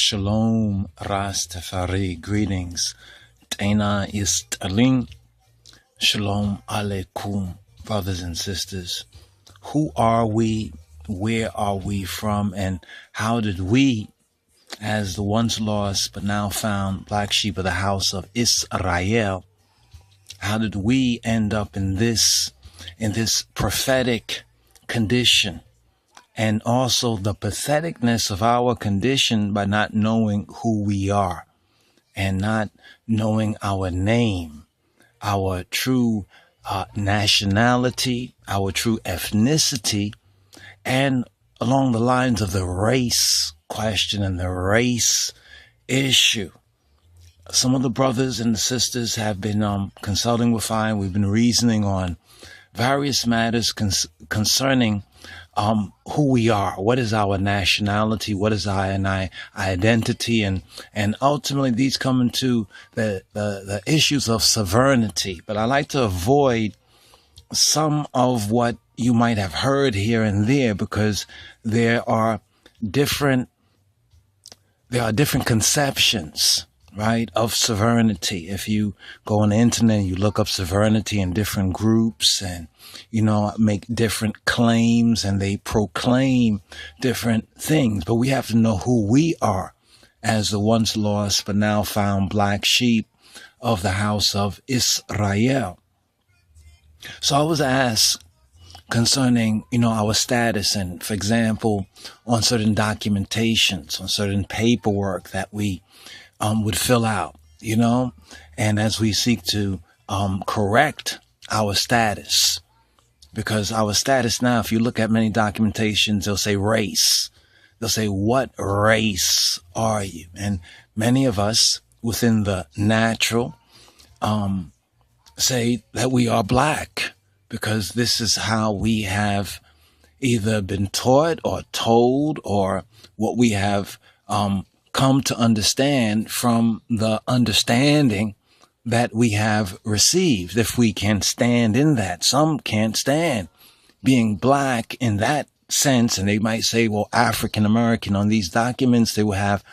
Shalom Rastafari, greetings. Tena Istalin. Shalom Alaikum, brothers and sisters. Who are we? Where are we from? And how did we, as the once lost but now found black sheep of the house of Israel, how did we end up in this prophetic condition? And also the patheticness of our condition by not knowing who we are and not knowing our name, our true nationality, our true ethnicity, and along the lines of the race question and the race issue. Some of the brothers and the sisters have been consulting with I, and we've been reasoning on various matters concerning who we are, what is our nationality, what is our identity, and ultimately these come into the issues of sovereignty. But I like to avoid some of what you might have heard here and there because there are different conceptions, right, of sovereignty. If you go on the internet and you look up sovereignty in different groups and, make different claims and they proclaim different things. But we have to know who we are as the once lost but now found black sheep of the house of Israel. So I was asked concerning, our status and, for example, on certain documentations, on certain paperwork that we would fill out, and as we seek to correct our status, because our status now, if you look at many documentations, they'll say race. They'll say, what race are you? And many of us within the natural say that we are black because this is how we have either been taught or told or what we have come to understand from the understanding that we have received, if we can stand in that. Some can't stand being black in that sense, and they might say, well, African American on these documents they will have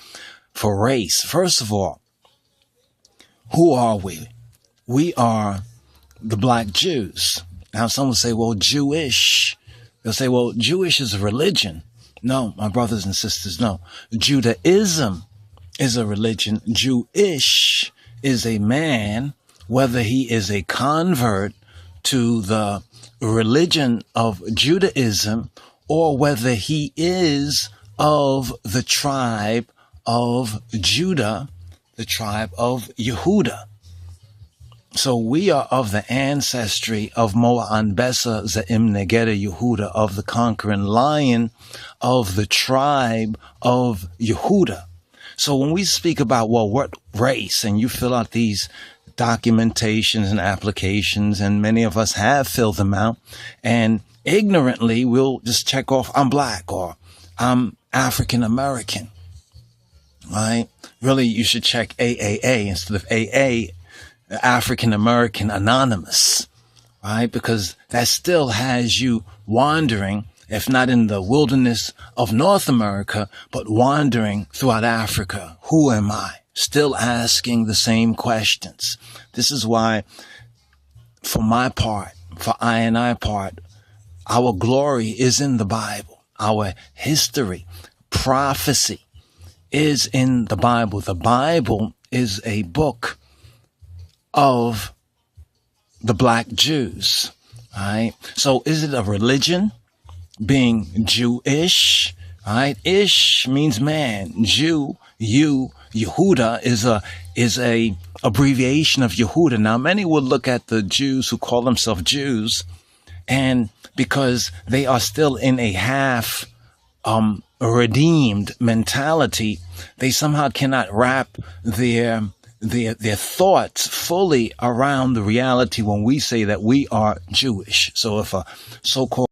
for race. First of all, who are we? We are the black Jews. Now some will say, well, Jewish. They'll say, well, Jewish is a religion. No, my brothers and sisters, no. Judaism is a religion. Jewish is a man, whether he is a convert to the religion of Judaism or whether he is of the tribe of Judah, the tribe of Yehuda. So we are of the ancestry of Moa'an Besa Za'im Negeda Yehuda, of the conquering lion of the tribe of Yehuda. So when we speak about, well, what race, and you fill out these documentations and applications, and many of us have filled them out, and ignorantly we'll just check off, I'm black or I'm African American, right? Really, you should check AAA instead of AA, African American Anonymous, right? Because that still has you wandering, if not in the wilderness of North America, but wandering throughout Africa. Who am I? Still asking the same questions. This is why, for my part, for I and I part, our glory is in the Bible. Our history, prophecy is in the Bible. The Bible is a book of the black Jews, right? So is it a religion? Being Jewish, right? Ish means man. Jew, Yehuda is a abbreviation of Yehuda. Now, many will look at the Jews who call themselves Jews, and because they are still in a half redeemed mentality, they somehow cannot wrap their thoughts fully around the reality when we say that we are Jewish. So if a so-called